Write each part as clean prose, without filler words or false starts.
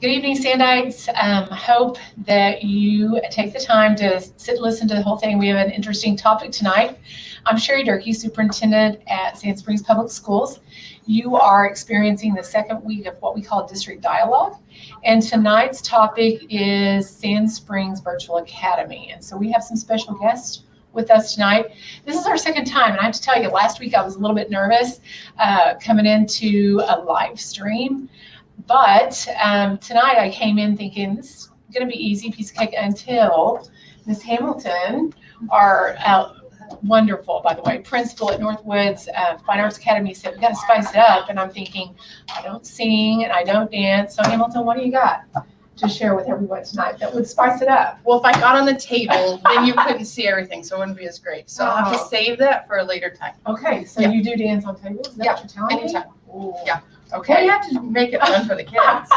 Good evening, Sandites. Hope that you take the time to sit and listen to the whole thing. We have an interesting topic tonight. I'm Sherry Durkee, Superintendent at Sand Springs Public Schools. You are experiencing the second week of what we call District Dialogue. And tonight's topic is Sand Springs Virtual Academy. And so we have some special guests with us tonight. This is our second time, and I have to tell you, last week I was a little bit nervous coming into a live stream. But tonight I came in thinking this is going to be easy piece of cake until Ms. Hamilton, our wonderful, by the way, principal at Northwoods Fine Arts Academy, said we got to spice it up. And I'm thinking, I don't sing and I don't dance. So Hamilton, what do you got to share with everyone tonight that would spice it up? Well, if I got on the table, then you couldn't see everything, so it wouldn't be as great. So I'll have to save that for a later time. Okay, so you do dance on tables? Is that what you're telling me? Anytime. Ooh. Yeah. Okay. Well, you have to make it fun for the kids.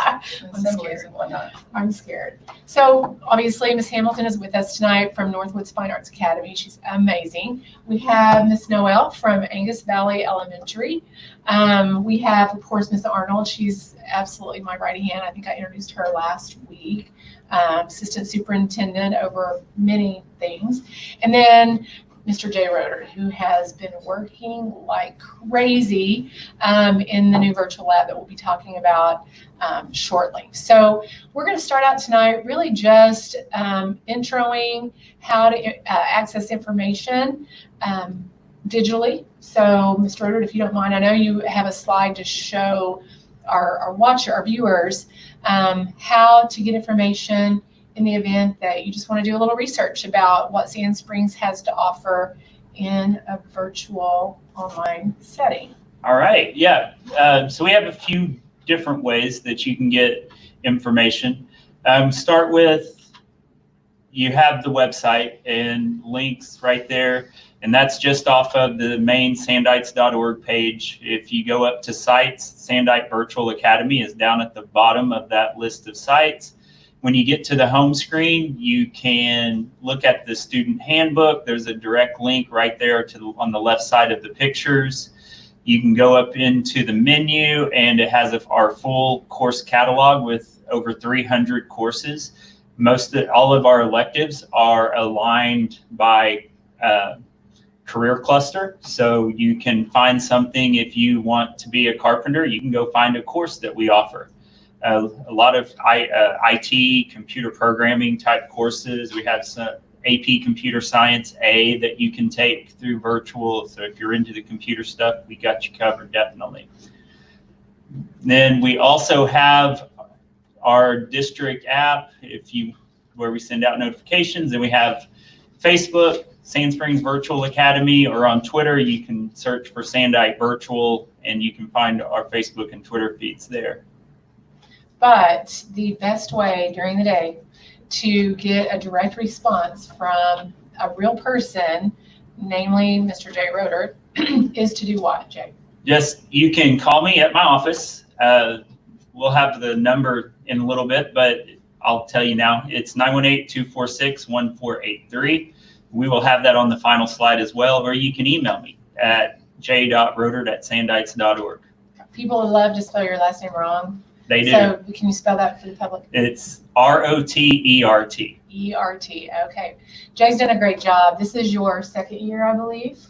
Assemblies and whatnot. I'm scared. So obviously Miss Hamilton is with us tonight from Northwoods Fine Arts Academy. She's amazing. We have Miss Noel from Angus Valley Elementary. We have, of course, Miss Arnold. She's absolutely my right hand. I think I introduced her last week. Assistant superintendent over many things. And then Mr. Jay Roeder, who has been working like crazy in the new virtual lab that we'll be talking about shortly. So we're going to start out tonight really just introing how to access information digitally. So Mr. Roeder, if you don't mind, I know you have a slide to show our viewers how to get information in the event that you just want to do a little research about what Sand Springs has to offer in a virtual online setting. All right, yeah. So we have a few different ways that you can get information. Start with, you have the website and links right there, and that's just off of the main sandites.org page. If you go up to sites, Sandite Virtual Academy is down at the bottom of that list of sites. When you get to the home screen, you can look at the student handbook. There's a direct link right there on the left side of the pictures. You can go up into the menu, and it has our full course catalog with over 300 courses. All of our electives are aligned by career cluster. So you can find something. If you want to be a carpenter, you can go find a course that we offer. A lot of IT, computer programming type courses. We have some AP Computer Science A that you can take through virtual. So if you're into the computer stuff, we got you covered, definitely. Then we also have our district app, where we send out notifications. And we have Facebook, Sand Springs Virtual Academy, or on Twitter, you can search for Sandite Virtual, and you can find our Facebook and Twitter feeds there. But the best way during the day to get a direct response from a real person, namely Mr. Jay Roeder, is to do what, Jay? You can call me at my office. We'll have the number in a little bit, but I'll tell you now. It's 918-246-1483. We will have that on the final slide as well, or you can email me at j.roeder@sandites.org. People would love to spell your last name wrong. They do. So can you spell that for the public? It's R-O-T-E-R-T. E-R-T, okay. Jay's done a great job. This is your second year, I believe,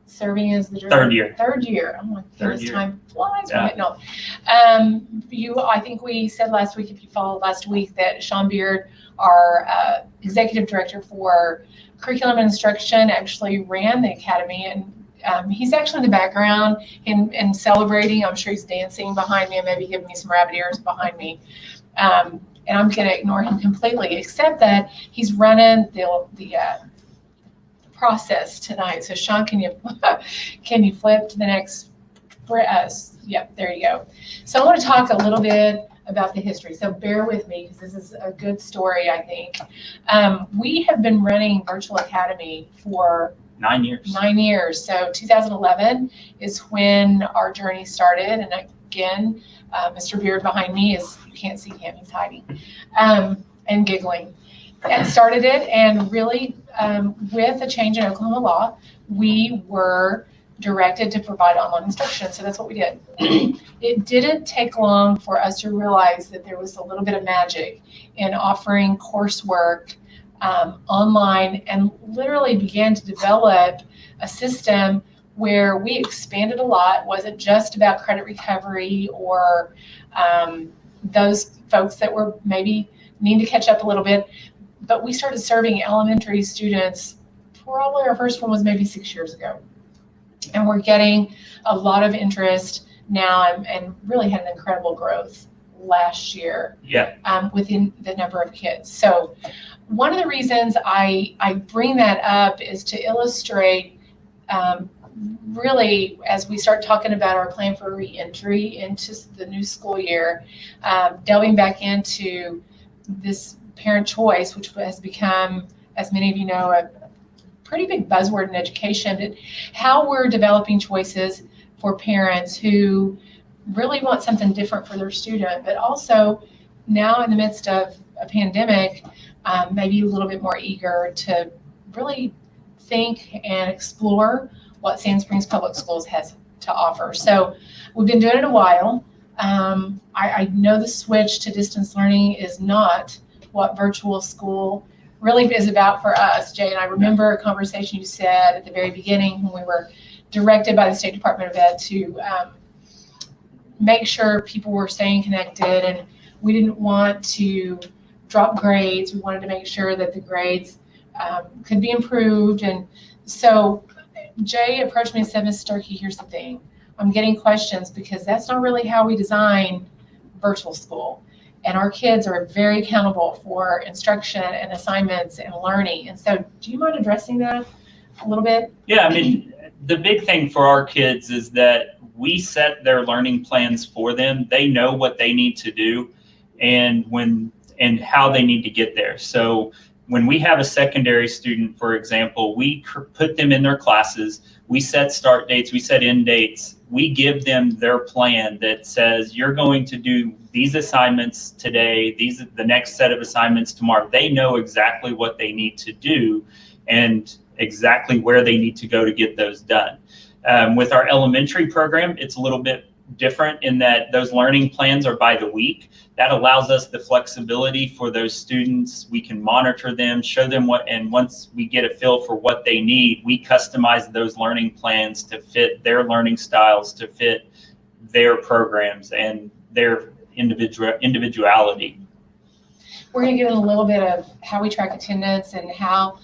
serving as the director. Third year. Third year. Oh my goodness, time flies. Yeah. No. I think we said last week, if you followed last week, that Sean Beard, our executive director for curriculum and instruction, actually ran the academy, and he's actually in the background and celebrating. I'm sure he's dancing behind me and maybe giving me some rabbit ears behind me. And I'm going to ignore him completely, except that he's running the process tonight. So Sean, can you flip to the next? Yep, there you go. So I want to talk a little bit about the history. So bear with me because this is a good story, I think. We have been running Virtual Academy for 9 years. 9 years. So 2011 is when our journey started. And again, Mr. Beard behind me you can't see him, he's hiding, and giggling. And started it, and really with a change in Oklahoma law, we were directed to provide online instruction. So that's what we did. It didn't take long for us to realize that there was a little bit of magic in offering coursework online, and literally began to develop a system where we expanded a lot. It wasn't just about credit recovery or those folks that were maybe need to catch up a little bit, but we started serving elementary students. Probably our first one was maybe 6 years ago. And we're getting a lot of interest now, and really had an incredible growth last year within the number of kids. So one of the reasons I bring that up is to illustrate really, as we start talking about our plan for reentry into the new school year, delving back into this parent choice, which has become, as many of you know, a pretty big buzzword in education, but how we're developing choices for parents who really want something different for their student, but also now in the midst of a pandemic, maybe a little bit more eager to really think and explore what Sand Springs Public Schools has to offer. So we've been doing it a while. I know the switch to distance learning is not what virtual school really is about for us, Jay. And I remember a conversation you said at the very beginning when we were directed by the State Department of Ed to make sure people were staying connected, and we didn't want to drop grades. We wanted to make sure that the grades could be improved. And so Jay approached me and said, "Ms. Starkey, here's the thing. I'm getting questions because that's not really how we design virtual school. And our kids are very accountable for instruction and assignments and learning." And so do you mind addressing that a little bit? Yeah, I mean, the big thing for our kids is that we set their learning plans for them. They know what they need to do and how they need to get there. So when we have a secondary student, for example, we put them in their classes, we set start dates, we set end dates, we give them their plan that says, you're going to do these assignments today, the next set of assignments tomorrow. They know exactly what they need to do and exactly where they need to go to get those done. With our elementary program, it's a little bit different in that those learning plans are by the week. That allows us the flexibility for those students. We can monitor them, show them and once we get a feel for what they need, we customize those learning plans to fit their learning styles, to fit their programs and their individuality. We're going to get in a little bit of how we track attendance and how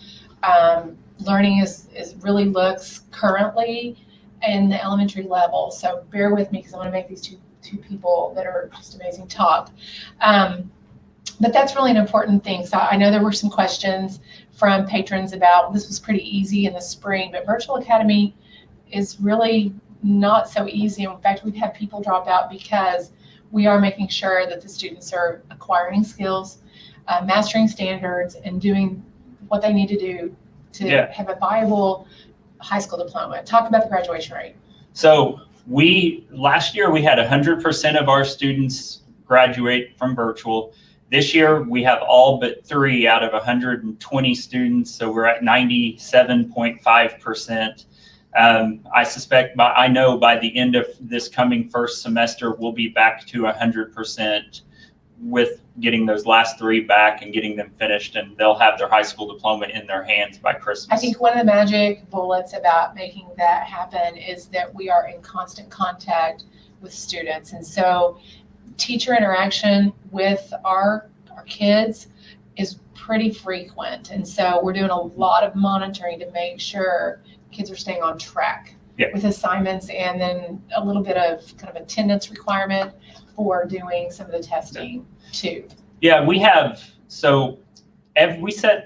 learning is really looks currently in the elementary level. So bear with me because I want to make these two people that are just amazing talk. But that's really an important thing. So I know there were some questions from patrons about this was pretty easy in the spring, but Virtual Academy is really not so easy. In fact, we've had people drop out because we are making sure that the students are acquiring skills, mastering standards, and doing what they need to do to have a viable high school diploma. Talk about the graduation rate. So last year we had 100% of our students graduate from virtual. This year we have all but 3 out of 120 students, so we're at 97.5%. I know by the end of this coming first semester we'll be back to 100% with getting those last 3 back and getting them finished, and they'll have their high school diploma in their hands by Christmas. I think one of the magic bullets about making that happen is that we are in constant contact with students. And so teacher interaction with our kids is pretty frequent. And so we're doing a lot of monitoring to make sure kids are staying on track with assignments, and then a little bit of kind of attendance requirement for doing some of the testing too. Yeah, we set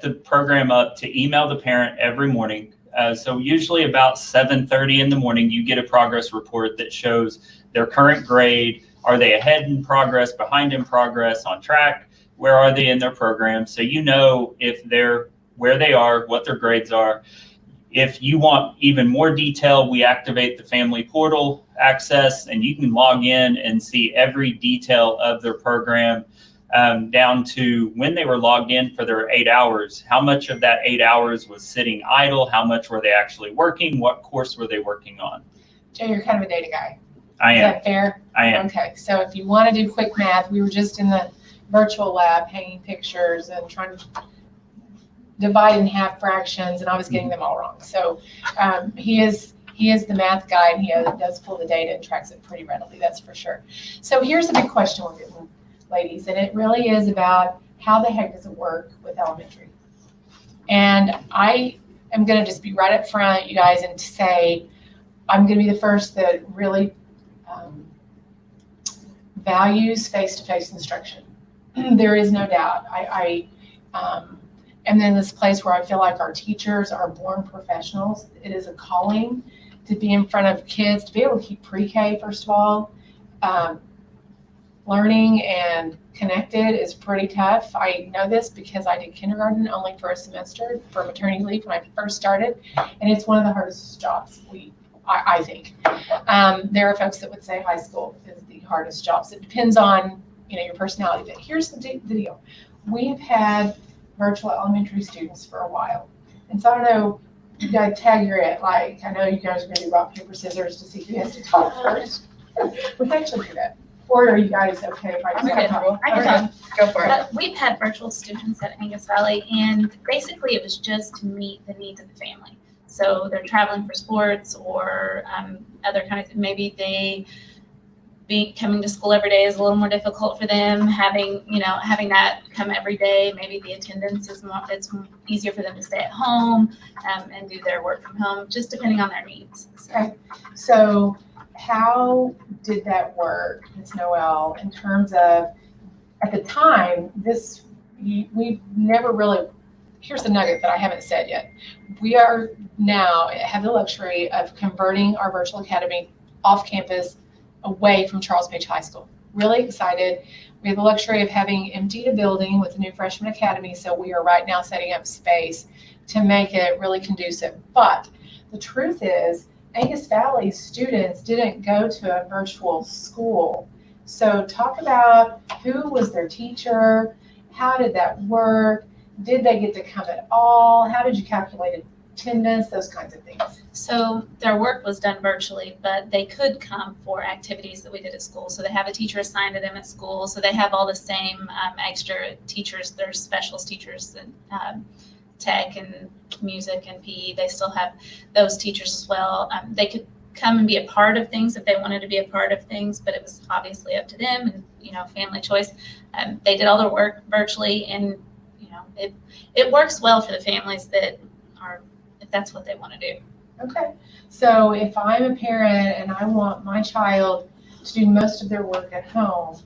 the program up to email the parent every morning. So usually about 7:30 in the morning, you get a progress report that shows their current grade. Are they ahead in progress, behind in progress, on track? Where are they in their program? So you know if they're where they are, what their grades are. If you want even more detail, we activate the family portal access, and you can log in and see every detail of their program. down to when they were logged in for their 8 hours, how much of that 8 hours was sitting idle, how much were they actually working, what course were they working on. Joe, you're kind of a data guy. I Is am. that fair? I am. Okay, so if you want to do quick math, we were just in the virtual lab hanging pictures and trying to divide in half fractions, and I was getting them all wrong. So he is the math guy, and he does pull the data and tracks it pretty readily, that's for sure. So here's a big question we're getting, ladies, and it really is about how the heck does it work with elementary? And I am going to just be right up front, you guys, and to say I'm going to be the first that really values face-to-face instruction. There is no doubt. I am in this place where I feel like our teachers are born professionals. It is a calling to be in front of kids, to be able to keep pre-K, first of all. Learning and connected is pretty tough. I know this because I did kindergarten only for a semester for maternity leave when I first started, and it's one of the hardest jobs I think. There are folks that would say high school is the hardest jobs. It depends on your personality, but here's the deal. We've had virtual elementary students for a while, and so I don't know. You gotta tag your it. Like, I know you guys are gonna do rock paper scissors to see who has to talk first. We can actually do that. Or are you guys okay if I just Okay, talk? I can Okay. talk. Go for it. We've had virtual students at Angus Valley, and basically it was just to meet the needs of the family. So they're traveling for sports or other kinds of, maybe coming to school every day is a little more difficult for them. Having that come every day, maybe the attendance is more, it's easier for them to stay at home and do their work from home, just depending on their needs. Okay. So how did that work, Ms. Noel, in terms of, at the time, we never really, here's the nugget that I haven't said yet. We are now have the luxury of converting our virtual academy off campus away from Charles Page High School. Really excited. We have the luxury of having emptied a building with the new freshman academy, so we are right now setting up space to make it really conducive. But the truth is, Angus Valley students didn't go to a virtual school. So talk about who was their teacher, how did that work, did they get to come at all, how did you calculate attendance, those kinds of things. So their work was done virtually, but they could come for activities that we did at school. So they have a teacher assigned to them at school. So they have all the same extra teachers. There's specialist teachers and tech and music and PE. They still have those teachers as well. They could come and be a part of things if they wanted to be a part of things, but it was obviously up to them and, family choice. They did all their work virtually, and, it works well for the families that are, if that's what they want to do. Okay, so if I'm a parent and I want my child to do most of their work at home,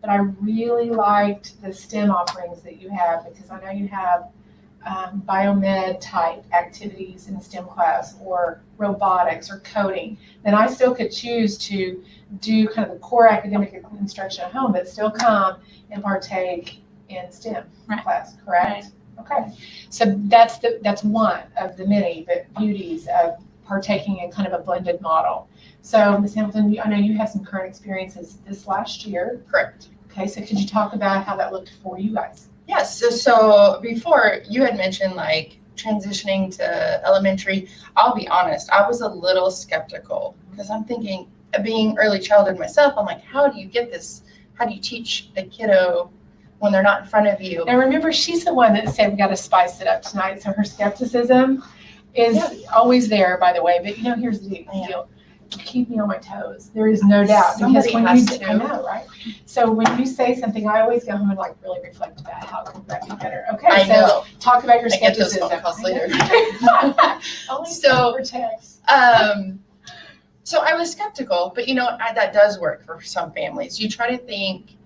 but I really liked the STEM offerings that you have, because I know you have biomed type activities in STEM class, or robotics or coding, then I still could choose to do kind of the core academic instruction at home, but still come and partake in STEM class, correct? Right. Okay, so that's one of the many beauties of partaking in kind of a blended model. So Ms. Hamilton, I know you have some current experiences this last year. Correct. Okay, so could you talk about how that looked for you guys? Yes, so before you had mentioned like transitioning to elementary, I'll be honest, I was a little skeptical because I'm thinking, being early childhood myself, I'm like, how do you get this? How do you teach a kiddo when they're not in front of you? Now remember, she's the one that said we got to spice it up tonight, so her skepticism is always there, by the way, but here's the deal. You keep me on my toes. There is no doubt. Somebody has to. I know, right? So when you say something, I always go home and really reflect about how could that be better. Okay, I know. Talk about your I get those skepticism. phone calls later. Only So, for text. So I was skeptical, but that does work for some families. You try to think,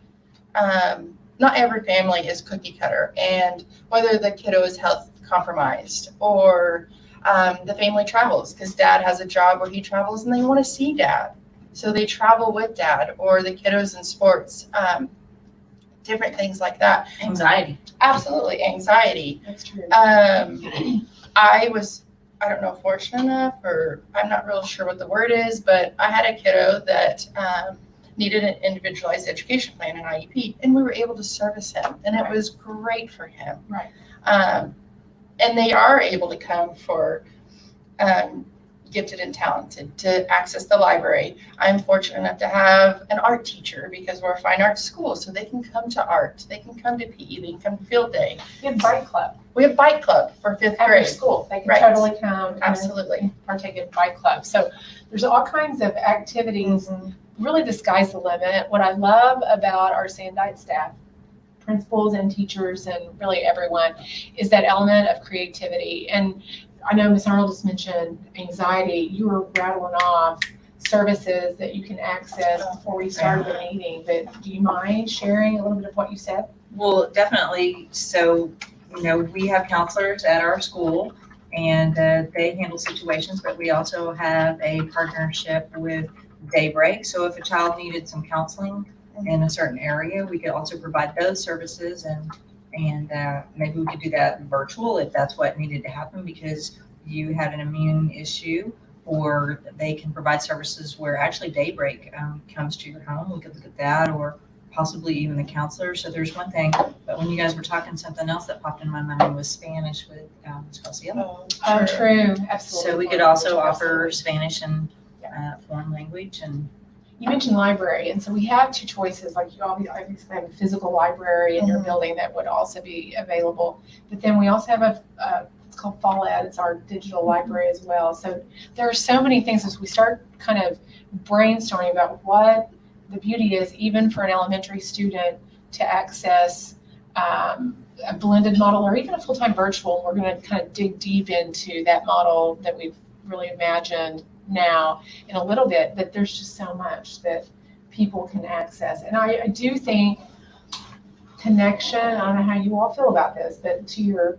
not every family is cookie cutter, and whether the kiddo is health compromised or the family travels because dad has a job where he travels and they want to see dad. So they travel with dad, or the kiddos in sports, different things like that. Anxiety. Absolutely, anxiety. That's true. I don't know, fortunate enough, or I'm not real sure what the word is, but I had a kiddo that needed an individualized education plan, an IEP, and we were able to service him, and it Right. was great for him. Right. And they are able to come for gifted and talented to access the library. I'm fortunate enough to have an art teacher because we're a fine arts school, so they can come to art, they can come to PE, they can come to field day. We have bike club We have bike club for 5th after grade. school. They can Right. totally come and Absolutely. partake in bike club. So there's all kinds of activities. Mhm. Really, the sky's the limit. What I love about our Sandite staff, principals and teachers and really everyone, is that element of creativity. And I know Ms. Arnold just mentioned anxiety. You were rattling off services that you can access before we started the meeting, but do you mind sharing a little bit of what you said? Well, definitely. So, we have counselors at our school and they handle situations, but we also have a partnership with Daybreak. So if a child needed some counseling in a certain area, we could also provide those services, and maybe we could do that virtual if that's what needed to happen because you had an immune issue, or they can provide services where actually Daybreak comes to your home. We could look at that, or possibly even the counselor. So there's one thing, but when you guys were talking, something else that popped in my mind was Spanish with Ms. Garcia. Oh, true, absolutely. So we could also offer Spanish and foreign language. And You mentioned library, and so we have two choices. Like you obviously have a physical library in your building that would also be available, but then we also have it's called Fall Ed. It's our digital library as well. So there are so many things as we start kind of brainstorming about what the beauty is, even for an elementary student to access a blended model or even a full-time virtual. We're going to kind of dig deep into that model that we've really imagined now in a little bit, but there's just so much that people can access. And I do think connection, I don't know how you all feel about this, but to your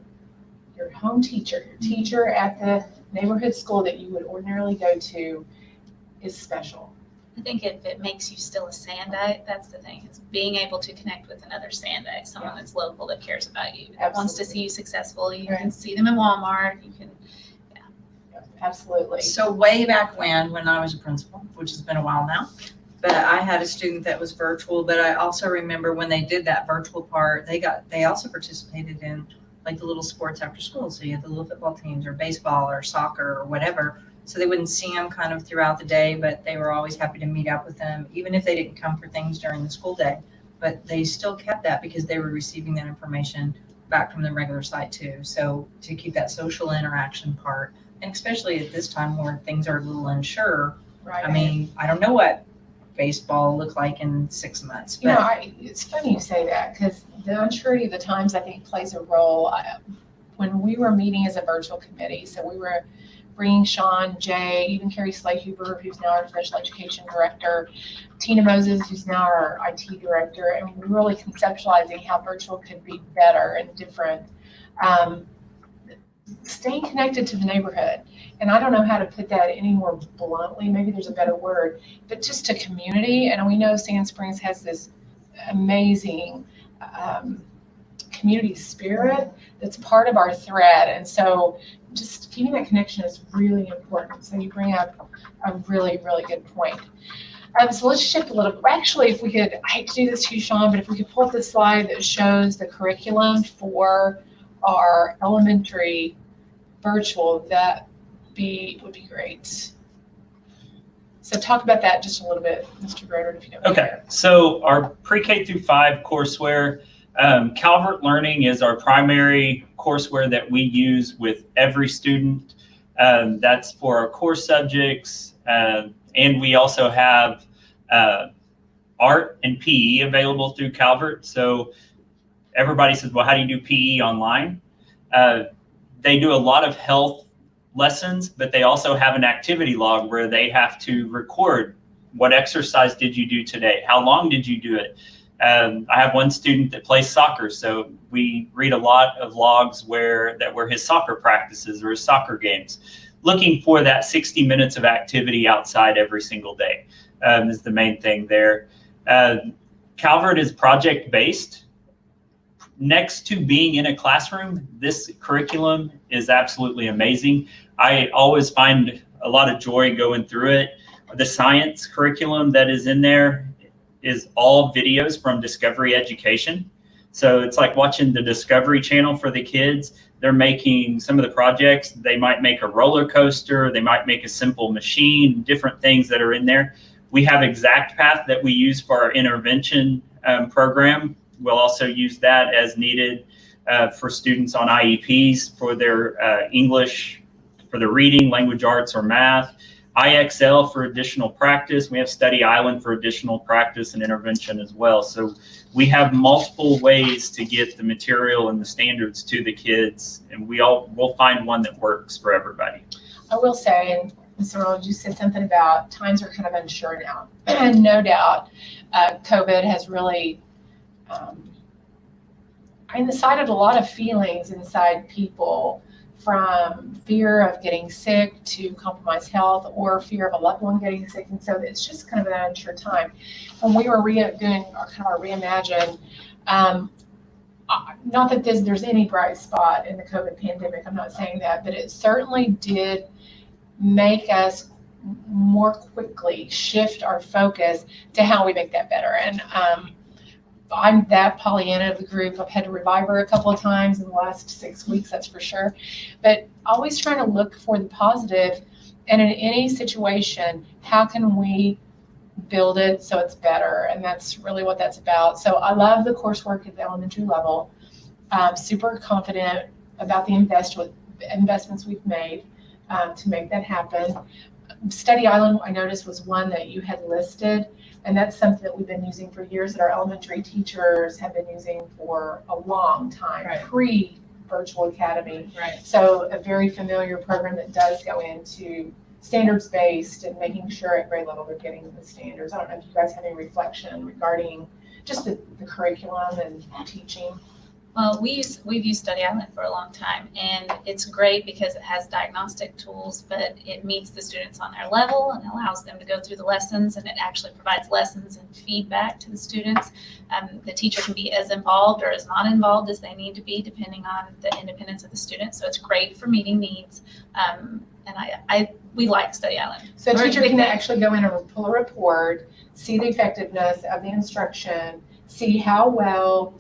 home teacher, your teacher at the neighborhood school that you would ordinarily go to is special. I think if it makes you still a Sandite, that's the thing. It's being able to connect with another Sandite, someone that's local that cares about you, that wants to see you successful. You can see them in Walmart. You can, Absolutely. so way back when I was a principal, which has been a while now, but I had a student that was virtual, but I also remember when they did that virtual part, they also participated in like the little sports after school. So you had the little football teams or baseball or soccer or whatever. So they wouldn't see them kind of throughout the day, but they were always happy to meet up with them, even if they didn't come for things during the school day. But they still kept that because they were receiving that information back from the regular site too. So to keep that social interaction part, and especially at this time where things are a little unsure. Right. I mean, I don't know what baseball looks like in 6 months, You know, but it's funny you say that because the unsurety of the times I think plays a role. When we were meeting as a virtual committee, so we were bringing Sean, Jay, even Carrie Slay-Huber, who's now our special education director, Tina Moses, who's now our IT director, and we're really conceptualizing how virtual could be better and different. Staying connected to the neighborhood. And I don't know how to put that any more bluntly, maybe there's a better word, but just to community. And we know Sand Springs has this amazing community spirit that's part of our thread. And so just keeping that connection is really important. So you bring up a really, really good point. So let's shift a little bit. Actually, if we could, I hate to do this to you, Sean, but if we could pull up the slide that shows the curriculum for our elementary virtual, that would be great. So talk about that just a little bit, Mr. Broder, if you don't mind. Okay, so our pre-K through 5 courseware, Calvert Learning is our primary courseware that we use with every student. That's for our core subjects, and we also have art and PE available through Calvert. So everybody says, well, how do you do PE online? They do a lot of health lessons, but they also have an activity log where they have to record what exercise did you do today? How long did you do it? I have one student that plays soccer, so we read a lot of logs that were his soccer practices or his soccer games, looking for that 60 minutes of activity outside every single day is the main thing there. Calvert is project-based. Next to being in a classroom, this curriculum is absolutely amazing. I always find a lot of joy going through it. The science curriculum that is in there is all videos from Discovery Education. So it's like watching the Discovery Channel for the kids. They're making some of the projects. They might make a roller coaster. They might make a simple machine, different things that are in there. We have ExactPath that we use for our intervention program. We'll also use that as needed for students on IEPs for their English, for the reading, language arts, or math. IXL for additional practice. We have Study Island for additional practice and intervention as well. So we have multiple ways to get the material and the standards to the kids, and we'll find one that works for everybody. I will say, and Ms. Earl, you said something about times are kind of unsure now. And no doubt, COVID has really incited a lot of feelings inside people, from fear of getting sick to compromised health, or fear of a loved one getting sick. And so it's just kind of an unsure time. When we were doing our reimagine, not that there's any bright spot in the COVID pandemic, I'm not saying that, but it certainly did make us more quickly shift our focus to how we make that better. And I'm that Pollyanna of the group. I've had to revive her a couple of times in the last 6 weeks, that's for sure. But always trying to look for the positive, and in any situation, how can we build it so it's better? And that's really what that's about. So I love the coursework at the elementary level. Super confident about the investments we've made to make that happen. Study Island, I noticed, was one that you had listed. And that's something that we've been using for years, that our elementary teachers have been using for a long time, Right. pre-virtual academy. Right. So a very familiar program that does go into standards-based and making sure at grade level they're getting the standards. I don't know if you guys have any reflection regarding just the curriculum and teaching. Well, we've used Study Island for a long time, and it's great because it has diagnostic tools, but it meets the students on their level and allows them to go through the lessons, and it actually provides lessons and feedback to the students. The teacher can be as involved or as not involved as they need to be, depending on the independence of the student. So it's great for meeting needs, and we like Study Island. So a We're a teacher big can fan. actually go in and pull a report, see the effectiveness of the instruction, see how well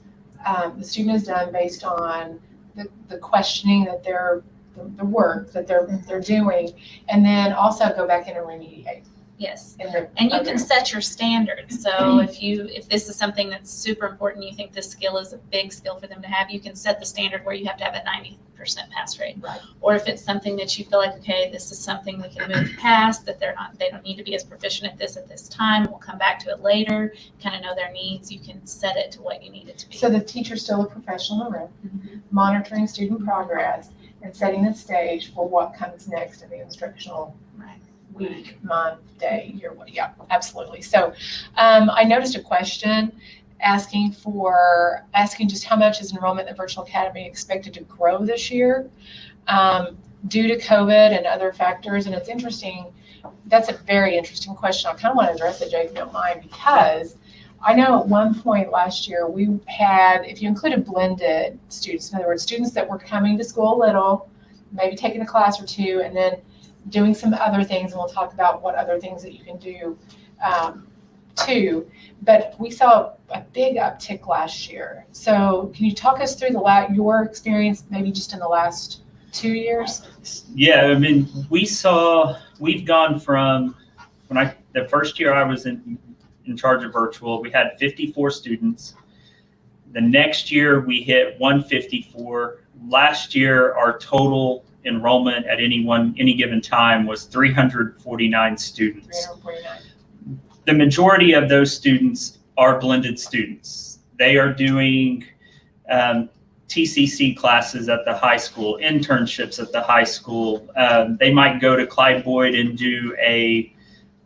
the student has done based on the questioning that the work that they're doing, and then also go back in and remediate. Yes. in the And you program. can set your standards. So if this is something that's super important, you think this skill is a big skill for them to have, you can set the standard where you have to have a 90% pass rate. Right. Or if it's something that you feel like, okay, this is something we can move past, that they don't need to be as proficient at this time, we'll come back to it later, kind of know their needs, you can set it to what you need it to be. So the teacher's still a professional in the room, monitoring student progress and setting the stage for what comes next in the instructional Right. week, month, day, year. Yeah, absolutely. So I noticed a question asking just how much is enrollment in the virtual academy expected to grow this year due to COVID and other factors. And it's interesting. That's a very interesting question. I kind of want to address it, Jake, if you don't mind, because I know at one point last year we had, if you included blended students, in other words, students that were coming to school a little, maybe taking a class or two, and then doing some other things, and we'll talk about what other things that you can do too. But we saw a big uptick last year. So can you talk us through your experience, maybe just in the last 2 years? Yeah, I mean, we've gone from the first year I was in charge of virtual, we had 54 students. The next year we hit 154. Last year, our total enrollment at any given time was 349 students. 349. The majority of those students are blended students. They are doing TCC classes at the high school, internships at the high school. They might go to Clyde Boyd and do a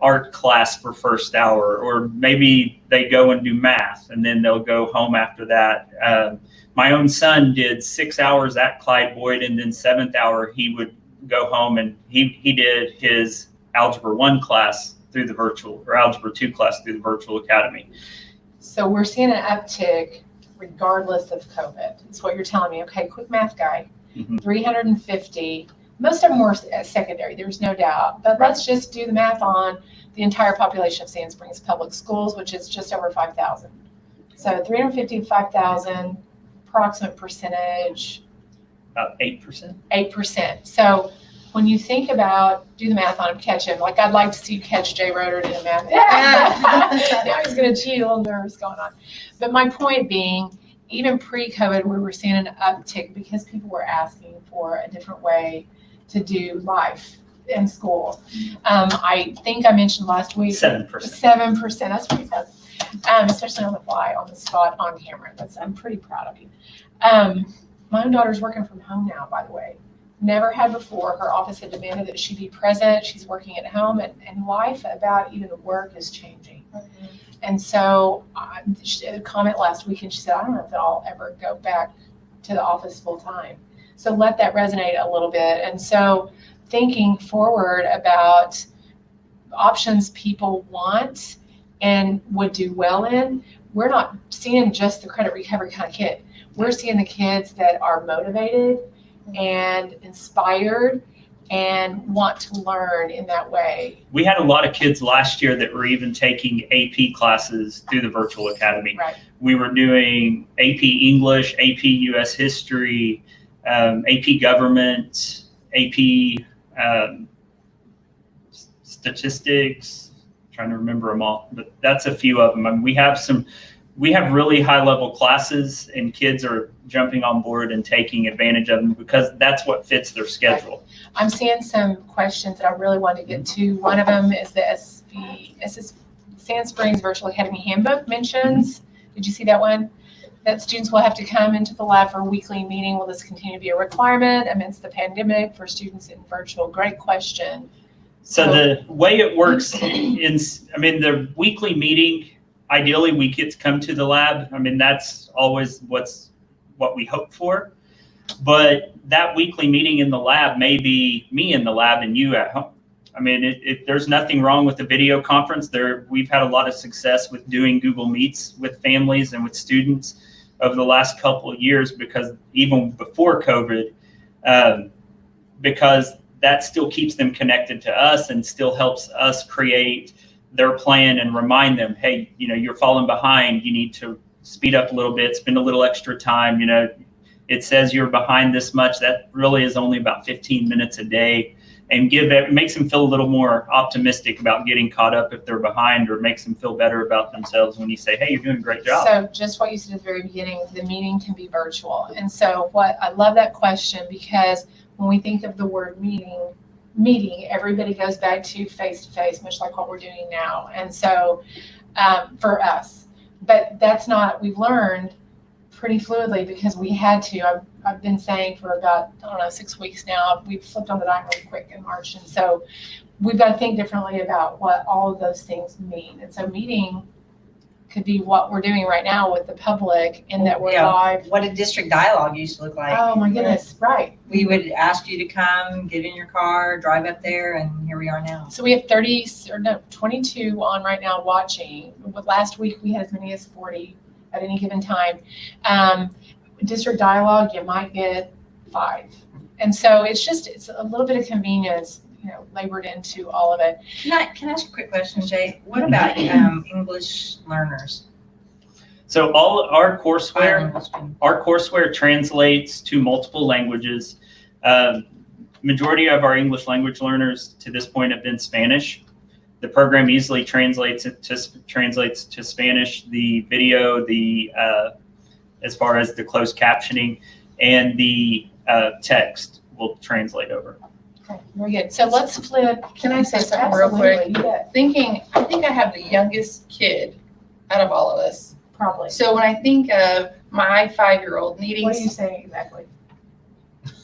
art class for first hour, or maybe they go and do math and then they'll go home after that. My own son did 6 hours at Clyde Boyd, and then 7th hour he would go home and he did his Algebra 1 class through the virtual, or Algebra 2 class through the virtual academy. So we're seeing an uptick regardless of COVID. That's what you're telling me. Okay, quick math guy. Mhm. 350 Most of them were secondary, there's no doubt. But let's just do the math on the entire population of Sand Springs Public Schools, which is just over 5,000. So 350 to 5,000, approximate percentage, About 8%. 8%. So when you think about, do the math on him, catch him. Like, I'd like to see you catch Jay Roeder in the math. Now he's going to cheat, a little nervous going on. But my point being, even pre-COVID, we were seeing an uptick because people were asking for a different way to do life in school. I think I mentioned last week. 7%. 7%, that's pretty good. Especially on the fly, on the spot, on camera. I'm pretty proud of you. My own daughter's working from home now, by the way. Never had before. Her office had demanded that she be present. She's working at home, and life about even work is changing. Mm-hmm. And so she had a comment last week, and she said, I don't know if I'll ever go back to the office full time. So let that resonate a little bit. And so thinking forward about options people want and would do well in, we're not seeing just the credit recovery kind of kid. We're seeing the kids that are motivated and inspired and want to learn in that way. We had a lot of kids last year that were even taking AP classes through the virtual academy. Right. We were doing AP English, AP US History, AP Government, AP Statistics. I'm trying to remember them all, but that's a few of them. I mean, we have really high level classes, and kids are jumping on board and taking advantage of them because that's what fits their schedule. I'm seeing some questions that I really wanted to get to. One of them is the Sand Springs Virtual Academy Handbook mentions. Did you see that one? That students will have to come into the lab for a weekly meeting. Will this continue to be a requirement amidst the pandemic for students in virtual? Great question. So the way it works the weekly meeting, ideally we get to come to the lab. I mean, that's always what we hope for. But that weekly meeting in the lab may be me in the lab and you at home. I mean, there's nothing wrong with the video conference. We've had a lot of success with doing Google Meets with families and with students over the last couple of years, because even before COVID, because that still keeps them connected to us and still helps us create their plan and remind them, hey, you're falling behind. You need to speed up a little bit, spend a little extra time. It says you're behind this much. That really is only about 15 minutes a day, and it makes them feel a little more optimistic about getting caught up if they're behind, or makes them feel better about themselves when you say, hey, you're doing a great job. So just what you said at the very beginning, the meeting can be virtual. And so I love that question, because when we think of the word meeting, everybody goes back to face-to-face, much like what we're doing now. And so for us, but that's not, we've learned pretty fluidly because we had to. I've been saying for about, 6 weeks now, we've flipped on the dime really quick in March. And so we've got to think differently about what all of those things mean. And so meeting could be what we're doing right now with the public, in that we're live. What a district dialogue used to look like. Oh my goodness, right. We would ask you to come, get in your car, drive up there, and here we are now. So we have 22 on right now watching. Last week we had as many as 40 at any given time. District dialogue, you might get 5. And so it's a little bit of convenience, labored into all of it. Can I ask a quick question, Jay? What about English learners? So all our courseware translates to multiple languages. Majority of our English language learners to this point have been Spanish. The program easily translates to Spanish. The video, as far as the closed captioning, and the text will translate over. Okay, very good. So let's flip. Can I say something real quick? Absolutely, yeah, I think I have the youngest kid out of all of us. probably. So when I think of my 5-year-old needing What are you saying exactly?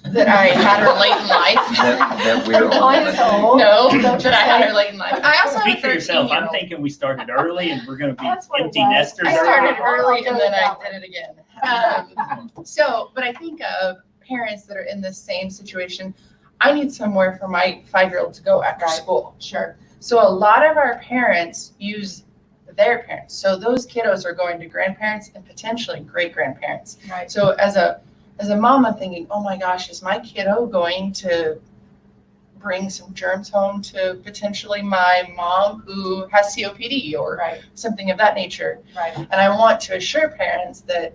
that I had her late in life. that we're Calling us old? No, that I had her late in life. I also Speak have for a yourself. I'm 13-year-old. thinking we started early and we're going to be That's what it empty was. nesters. I Yeah. started I'll early go and then with I that did it again. But I think of parents that are in the same situation. I need somewhere for my 5-year-old to go after Right. school. Sure. So a lot of our parents use their parents. So those kiddos are going to grandparents and potentially great grandparents. Right. So as a mom, I'm thinking, oh my gosh, is my kiddo going to bring some germs home to potentially my mom who has COPD or Right, something of that nature. right. And I want to assure parents that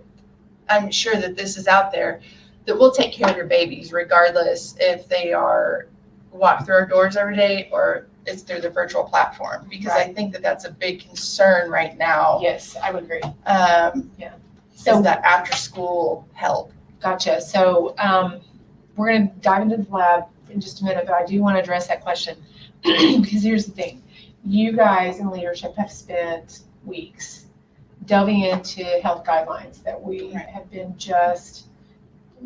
I'm sure that this is out there, that we'll take care of your babies regardless if they are walk through our doors every day or it's through the virtual platform. Because I think that that's a big concern right now. Yes, I would agree. Is that after school help. Gotcha. So we're going to dive into the lab in just a minute, but I do want to address that question because here's the thing. You guys in leadership have spent weeks delving into health guidelines that we have been just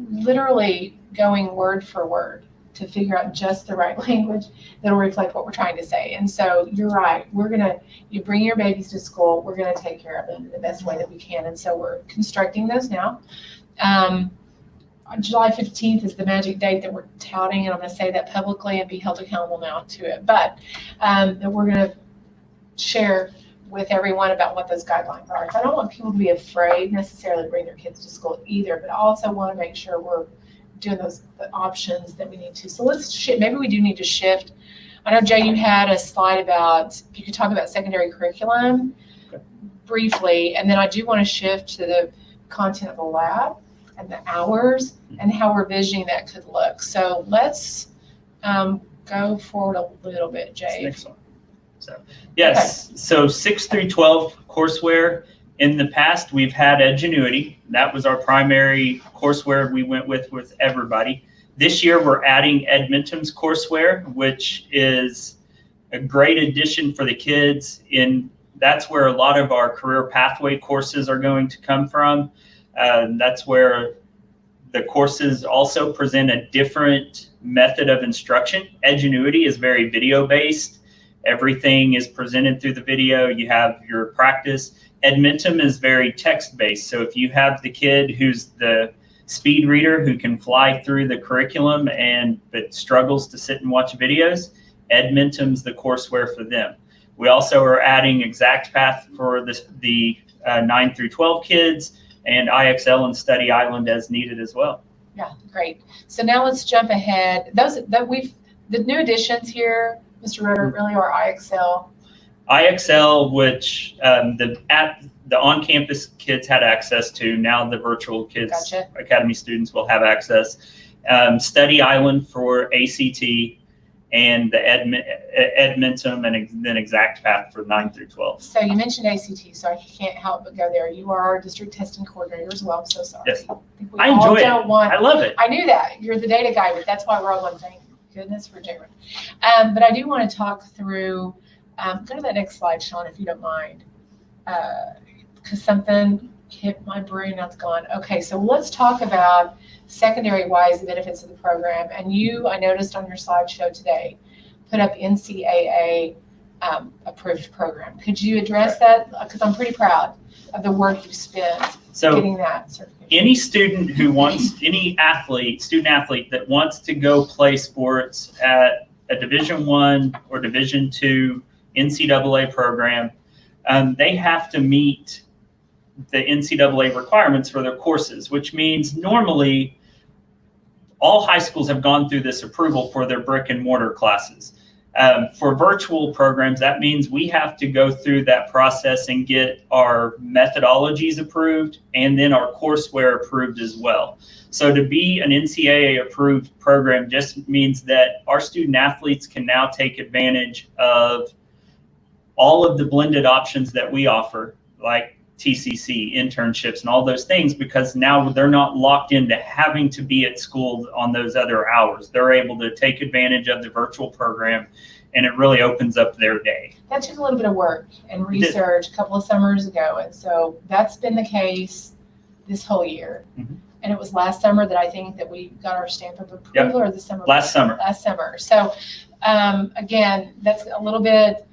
literally going word for word to figure out just the right language that'll reflect what we're trying to say. And so you're right. You bring your babies to school, we're going to take care of them in the best way that we can. And so we're constructing those now. July 15th is the magic date that we're touting, and I'm going to say that publicly and be held accountable now to it. But that we're going to share with everyone about what those guidelines are. So I don't want people to be afraid necessarily to bring their kids to school either, but I also want to make sure we're doing the options that we need to. So let's shift. Maybe we do need to shift. I know, Jay, you had a slide about, if you could talk about secondary curriculum briefly, and then I do want to shift to the content of the lab and the hours and how we're visioning that could look. So let's go forward a little bit, Jay. Next one. Yes, so 6 through 12 courseware. In the past, we've had Edgenuity. That was our primary courseware we went with everybody. This year, we're adding Edmentum's courseware, which is a great addition for the kids. That's where a lot of our career pathway courses are going to come from. That's where the courses also present a different method of instruction. Edgenuity is very video-based. Everything is presented through the video. You have your practice. Edmentum is very text-based. So if you have the kid who's the speed reader who can fly through the curriculum but struggles to sit and watch videos, Edmentum's the courseware for them. We also are adding ExactPath for the 9 through 12 kids, and IXL and Study Island as needed as well. Yeah, great. So now let's jump ahead. The new additions here, Mr. Roeder, really are IXL. IXL, which the on-campus kids had access to, now the virtual kids, Gotcha. Academy students will have access. Study Island for ACT, and the Edmentum, and then ExactPath for 9 through 12. So you mentioned ACT, so I can't help but go there. You are our district testing coordinator as well. I'm so sorry. Yes. I enjoy it. I love it. I knew that. You're the data guy, but that's why we're all one thing. Goodness for Jared. But I do want to talk through, go to that next slide, Sean, if you don't mind, because something hit my brain, now it's gone. Okay, so let's talk about secondary-wise the benefits of the program. And you, I noticed on your slideshow today, put up NCAA approved program. Could you address that? Because I'm pretty proud of the work you spent getting that certification. Any student who wants, student athlete that wants to go play sports at a Division I or Division II NCAA program, they have to meet the NCAA requirements for their courses, which means normally all high schools have gone through this approval for their brick and mortar classes. For virtual programs, that means we have to go through that process and get our methodologies approved and then our courseware approved as well. So to be an NCAA approved program just means that our student athletes can now take advantage of all of the blended options that we offer, like TCC, internships, and all those things, because now they're not locked into having to be at school on those other hours. They're able to take advantage of the virtual program, and it really opens up their day. That took a little bit of work and research a couple of summers ago, and so that's been the case this whole year. Mm-hmm. And it was last summer that I think that we got our stamp of approval, or this summer? Last summer. Last summer. So again, that's a little bit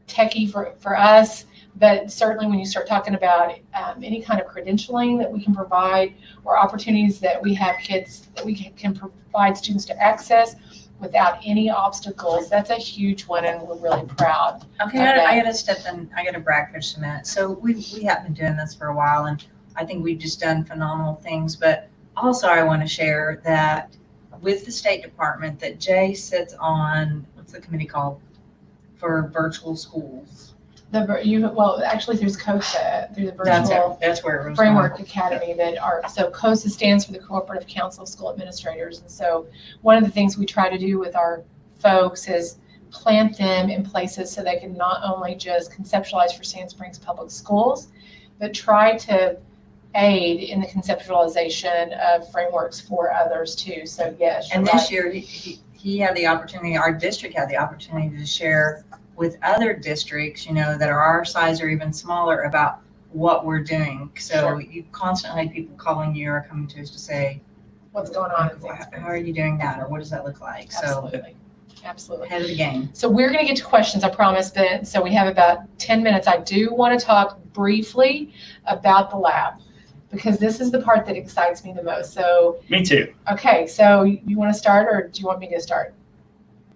techie for us. But certainly when you start talking about any kind of credentialing that we can provide, or opportunities that we have kids that we can provide students to access without any obstacles, that's a huge one, and we're really proud. Okay, I gotta step in, I gotta brag for some minutes. So we have been doing this for a while, and I think we've just done phenomenal things, but also I wanna share that with the State Department that Jay sits on, what's the committee called? For virtual schools. Actually through COSA, through the virtual That's where it was. framework academy so COSA stands for the Cooperative Council of School Administrators. And so one of the things we try to do with our folks is plant them in places so they can not only just conceptualize for Sand Springs Public Schools, but try to aid in the conceptualization of frameworks for others too. So yes. And this year he had the opportunity, our district had the opportunity to share with other districts, that are our size or even smaller about what we're doing. So Sure. You constantly have people calling you or coming to us to say, what's going on? how are you doing that? Or what does that look like? Absolutely. Absolutely. Ahead of the game. So we're going to get to questions, I promise, but so we have about 10 minutes. I do want to talk briefly about the lab because this is the part that excites me the most. So, Me too. okay, so you want to start or do you want me to start?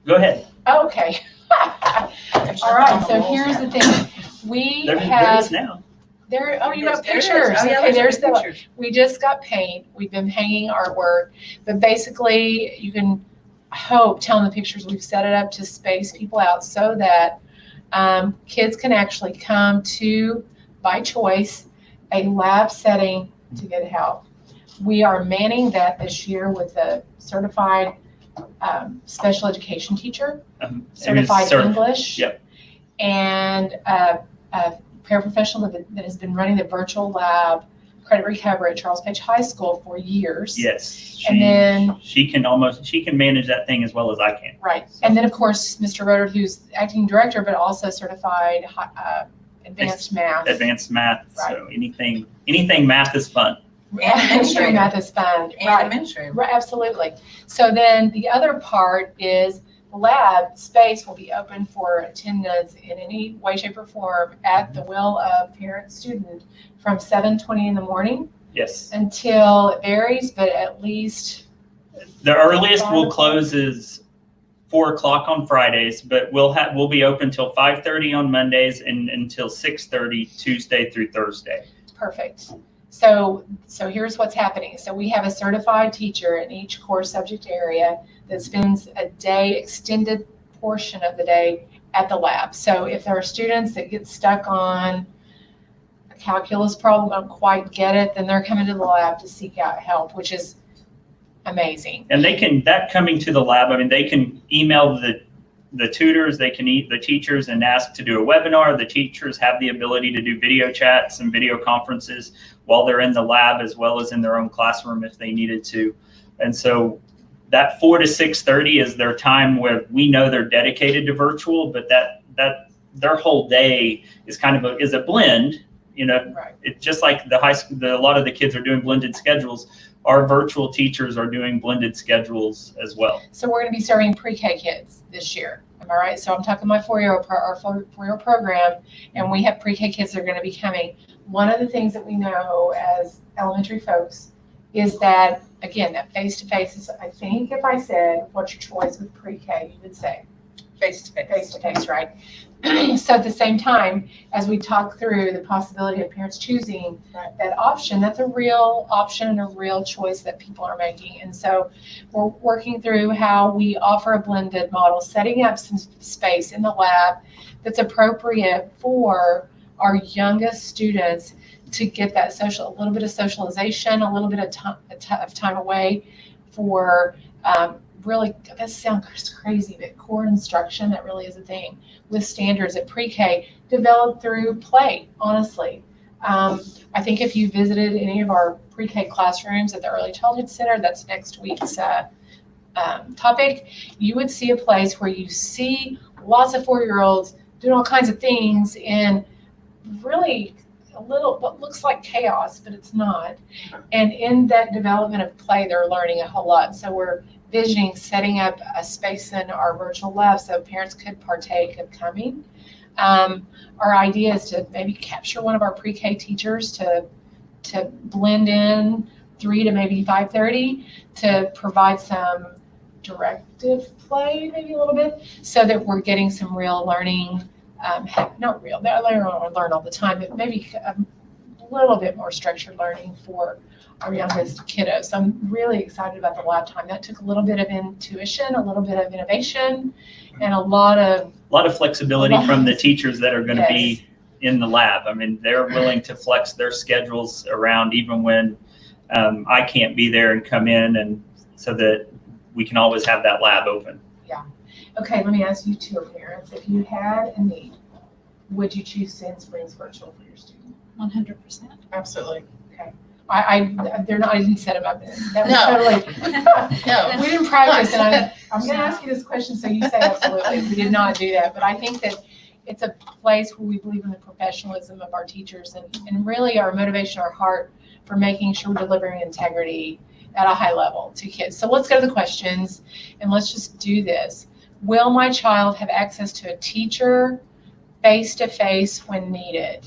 Go ahead. Okay. All right, so here's the thing. We There have, is now. you got There it is. pictures. Oh, yeah, Okay, there's the, pictures. we just got paint. We've been hanging artwork, but basically you can tell in the pictures, we've set it up to space people out so that kids can actually come to, by choice, a lab setting to get help. We are manning that this year with a certified special education teacher, certified English, Yep. and a paraprofessional that has been running the virtual lab credit recovery at Charles Page High School for years. Yes. And then she can manage that thing as well as I can. right. And then of course, Mr. Roeder, who's acting director, but also certified advanced math. Advanced math. Right. So anything math is fun. And administrative. Math is fun. And Right. administrative. Right, absolutely. So then the other part is the lab space will be open for attendance in any way, shape, or form at the will of parent, student from 7:20 in the morning Yes. until it varies, but at least The earliest 5 we'll o'clock. close is 4:00 on Fridays, but we'll be open till 5:30 on Mondays and until 6:30 Tuesday through Thursday. perfect. So here's what's happening. So we have a certified teacher in each core subject area that spends a day, extended portion of the day at the lab. So if there are students that get stuck on a calculus problem, don't quite get it, then they're coming to the lab to seek out help, which is amazing. And coming to the lab, I mean, they can email the tutors, they can the teachers and ask to do a webinar. The teachers have the ability to do video chats and video conferences while they're in the lab as well as in their own classroom if they needed to. And so that 4 to 6:30 is their time where we know they're dedicated to virtual, but that their whole day is kind of a blend. Right. It's just like the high school, a lot of the kids are doing blended schedules. Our virtual teachers are doing blended schedules as well. So we're going to be serving pre-K kids this year. Am I right? So I'm talking my our four-year program, and we have pre-K kids that are going to be coming. One of the things that we know as elementary folks is that, again, that face-to-face is, I think if I said, what's your choice with pre-K, you would say Face-to-face. face-to-face, right? So at the same time, as we talk through the possibility of parents choosing that option, that's a real option and a real choice that people are making. And so we're working through how we offer a blended model, setting up some space in the lab that's appropriate for our youngest students to get that a little bit of socialization, a little bit of time away for really, that sounds crazy, but core instruction, that really is a thing with standards at pre-K developed through play, honestly. I think if you visited any of our pre-K classrooms at the Early Childhood Center, that's next week's topic, you would see a place where you see lots of 4-year-olds doing all kinds of things in really what looks like chaos, but it's not. And in that development of play, they're learning a whole lot. So we're visioning setting up a space in our virtual lab so parents could partake of coming. Our idea is to maybe capture one of our pre-K teachers to blend in 3 to maybe 5:30 to provide some directive play, maybe a little bit, so that we're getting some real learning. Not real, they learn all the time, but maybe little bit more structured learning for our youngest kiddos. So I'm really excited about the lab time. That took a little bit of intuition, a little bit of innovation, and a lot of flexibility from the teachers that are going to Yes. be in the lab. I mean, they're willing to flex their schedules around even when I can't be there and come in, and so that we can always have that lab open. Okay, let me ask you two parents, if you had a need, would you choose Sand Springs virtual for your student? 100%. Absolutely. I didn't set them up. That was No. totally, No. we didn't practice, and I'm going to ask you this question, so you say absolutely. We did not do that, but I think that it's a place where we believe in the professionalism of our teachers and really our motivation, our heart for making sure we're delivering integrity at a high level to kids. So let's go to the questions, and let's just do this. Will my child have access to a teacher face-to-face when needed?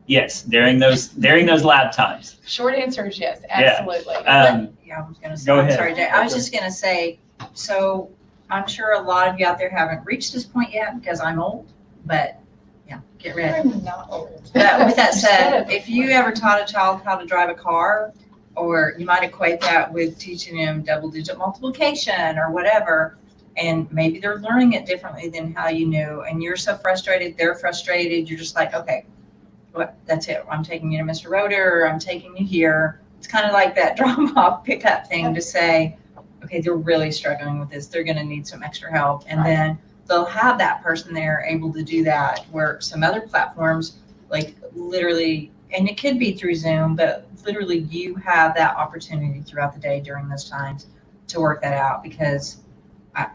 Yes, during those lab times. Short answer is yes, Yeah. absolutely. Yeah, I was gonna say, Go I'm ahead. sorry, Jay. I was just gonna say, so I'm sure a lot of you out there haven't reached this point yet because I'm old, but yeah, get ready. I'm not old. But with that You said said, it if you ever taught a child how to drive a car, or you might equate that with teaching them double-digit multiplication or whatever, and maybe they're learning it differently than how you knew, and you're so frustrated, they're frustrated, you're just like, okay, what? That's it. I'm taking you to Mr. Roeder, or I'm taking you here. It's kind of like that drop-off pickup thing to say, okay, they're really struggling with this. They're going to need some extra help, and Right. then they'll have that person there able to do that. Where some other platforms, like literally, and it could be through Zoom, but literally you have that opportunity throughout the day during those times to work that out, because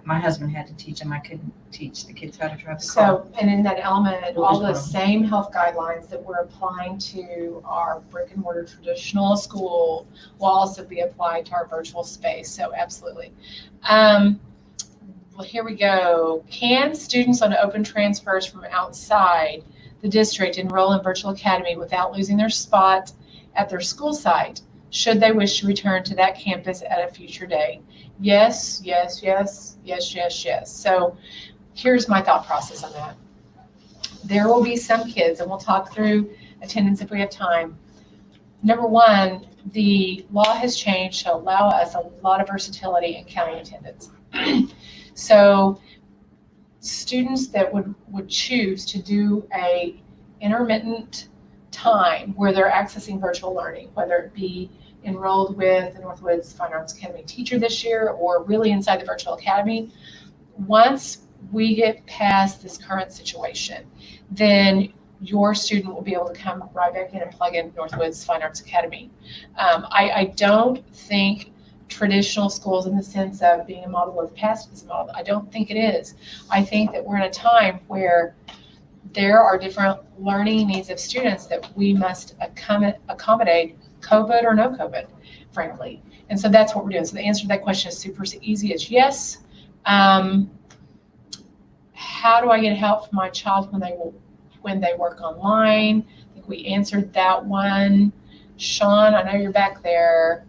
my husband had to teach him. I couldn't teach the kids how to drive the car. So, and in that element, What all was the one? same health guidelines that we're applying to our brick and mortar traditional school will also be applied to our virtual space. So absolutely. Well, here we go. Can students on open transfers from outside the district enroll in virtual academy without losing their spot at their school site, should they wish to return to that campus at a future day? Yes, yes, yes, yes, yes, yes. So here's my thought process on that. There will be some kids, and we'll talk through attendance if we have time. Number one, the law has changed to allow us a lot of versatility in counting attendance. So students that would choose to do a intermittent time where they're accessing virtual learning, whether it be enrolled with the Northwoods Fine Arts Academy teacher this year or really inside the virtual academy, once we get past this current situation, then your student will be able to come right back in and plug in Northwoods Fine Arts Academy. I don't think traditional schools in the sense of being a model of the past is a model. I don't think it is. I think that we're in a time where there are different learning needs of students that we must accommodate, COVID or no COVID, frankly. And so that's what we're doing. So the answer to that question is super easy. It's yes. How do I get help for my child when they work online? I think we answered that one. Sean, I know you're back there.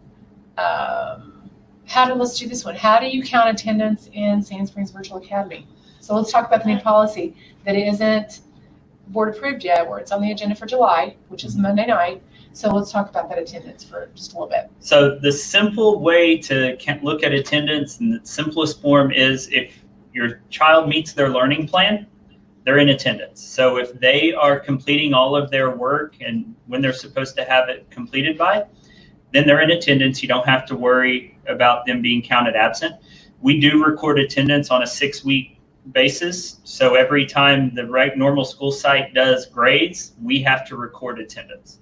Let's do this one. How do you count attendance in Sand Springs Virtual Academy? So let's talk about the new policy that isn't board approved yet, where it's on the agenda for July, which is Monday night. So let's talk about that attendance for just a little bit. So the simple way to look at attendance in the simplest form is if your child meets their learning plan, they're in attendance. So if they are completing all of their work and when they're supposed to have it completed by, then they're in attendance. You don't have to worry about them being counted absent. We do record attendance on a 6-week basis. So every time the normal school site does grades, we have to record attendance.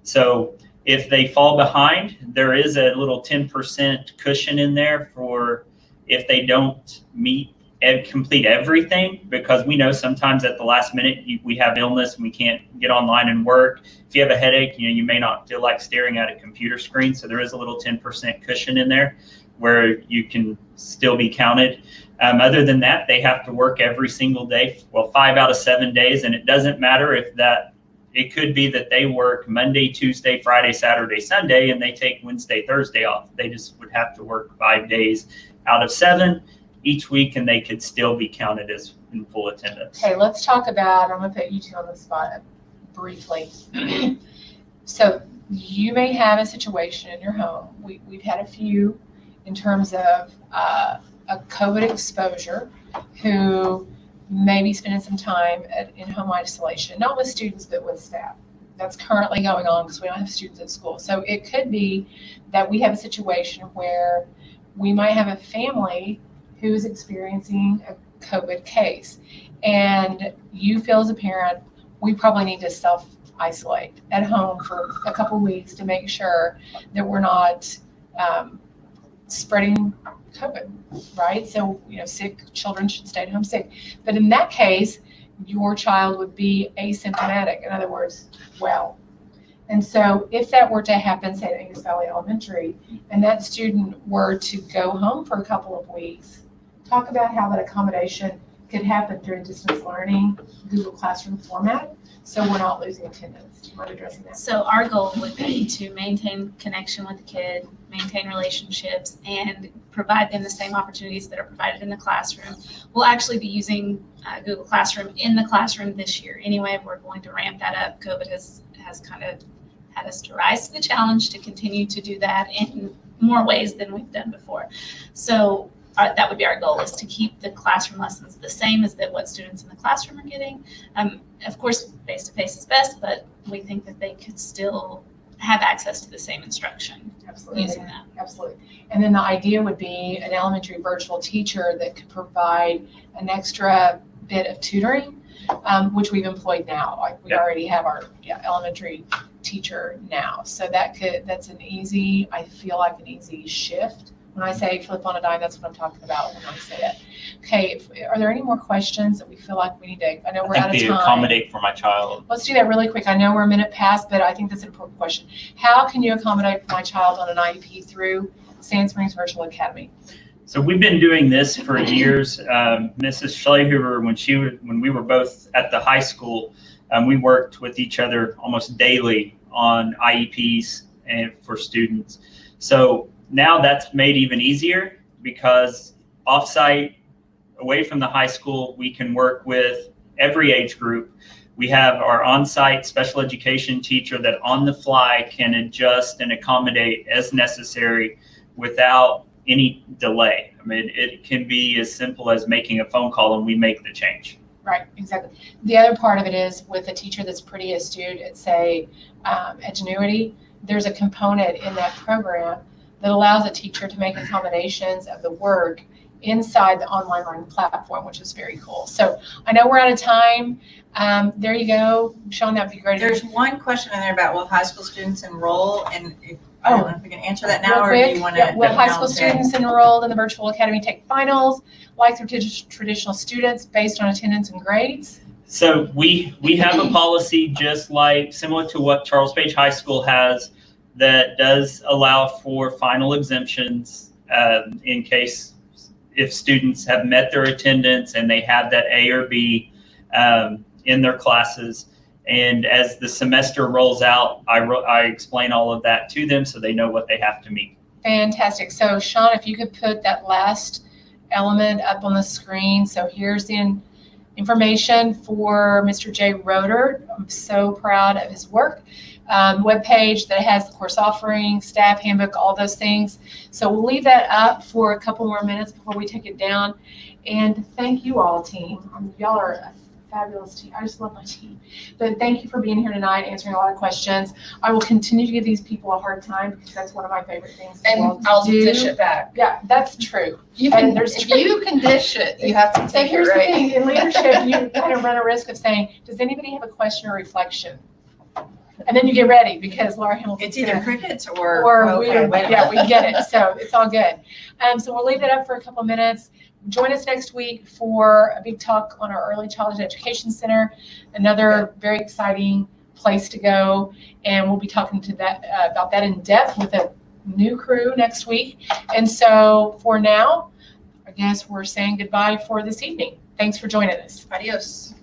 So if they fall behind, there is a little 10% cushion in there for if they don't meet and complete everything, because we know sometimes at the last minute we have illness and we can't get online and work. If you have a headache, you may not feel like staring at a computer screen. So there is a little 10% cushion in there where you can still be counted. Other than that, they have to work every single day. Well, 5 out of 7 days, and it doesn't matter if that. It could be that they work Monday, Tuesday, Friday, Saturday, Sunday, and they take Wednesday, Thursday off. They just would have to work 5 days out of 7 each week, and they could still be counted as in full attendance. Okay, let's talk about, I'm going to put you two on the spot briefly. So you may have a situation in your home. We've had a few in terms of a COVID exposure who may be spending some time in home isolation, not with students, but with staff. That's currently going on because we don't have students at school. So it could be that we have a situation where we might have a family who's experiencing a COVID case. And you feel as a parent, we probably need to self-isolate at home for a couple weeks to make sure that we're not spreading COVID, right? So, sick children should stay at home sick. But in that case, your child would be asymptomatic. In other words, well. And so if that were to happen, say at Angus Valley Elementary, and that student were to go home for a couple of weeks, talk about how that accommodation could happen during distance learning, Google Classroom format, so we're not losing attendance. Do you mind addressing that? So our goal would be to maintain connection with the kid, maintain relationships, and provide them the same opportunities that are provided in the classroom. We'll actually be using Google Classroom in the classroom this year. Anyway, we're going to ramp that up. COVID has kind of had us to rise to the challenge to continue to do that in more ways than we've done before. So that would be our goal, is to keep the classroom lessons the same as what students in the classroom are getting. Of course, face-to-face is best, but we think that they could still have access to the same instruction. Absolutely. Using that. Absolutely. And then the idea would be an elementary virtual teacher that could provide an extra bit of tutoring, which we've employed now. Like we already have our elementary teacher now. So that's I feel like an easy shift. When I say flip on a dime, that's what I'm talking about when I say it. Okay, are there any more questions that we feel like we need to, I know we're out of time. Accommodate for my child. Let's do that really quick. I know we're a minute past, but I think that's an important question. How can you accommodate for my child on an IEP through Sand Springs Virtual Academy? So we've been doing this for years. Mrs. Schlehuber, when we were both at the high school, we worked with each other almost daily on IEPs and for students. So now that's made even easier because offsite, away from the high school, we can work with every age group. We have our on-site special education teacher that on the fly can adjust and accommodate as necessary without any delay. I mean, it can be as simple as making a phone call and we make the change. Right, exactly. The other part of it is with a teacher that's pretty astute at, say, Edgenuity, there's a component in that program that allows a teacher to make accommodations of the work inside the online learning platform, which is very cool. So I know we're out of time. There you go. Sean, that would be great. There's one question in there about will high school students enroll, and I don't know if we can answer that now, Real or quick, do you want to? will high school students enrolled in the virtual academy take finals like their traditional students based on attendance and grades? So we have a policy just like similar to what Charles Page High School has that does allow for final exemptions in case if students have met their attendance and they have that A or B in their classes. And as the semester rolls out, I explain all of that to them so they know what they have to meet. Fantastic. So Sean, if you could put that last element up on the screen. So here's the information for Mr. Jay Roeder. I'm so proud of his work. Webpage that has the course offering, staff handbook, all those things. So we'll leave that up for a couple more minutes before we take it down. And thank you all, team. Y'all are a fabulous team. I just love my team. But thank you for being here tonight, answering a lot of questions. I will continue to give these people a hard time because that's one of my favorite things. And I'll dish it back. Yeah, that's true. If you can dish it, you have to So take it here's the right. thing, in leadership, you kind of run a risk of saying, does anybody have a question or reflection? And then you get ready because Laura Hamilton. It's either crickets or we, wait a yeah, minute. we get it. So it's all good. So we'll leave it up for a couple of minutes. Join us next week for a big talk on our Early Childhood Education Center, another very exciting place to go. And we'll be talking to about that in depth with a new crew next week. And so for now, I guess we're saying goodbye for this evening. Thanks for joining us. Adios.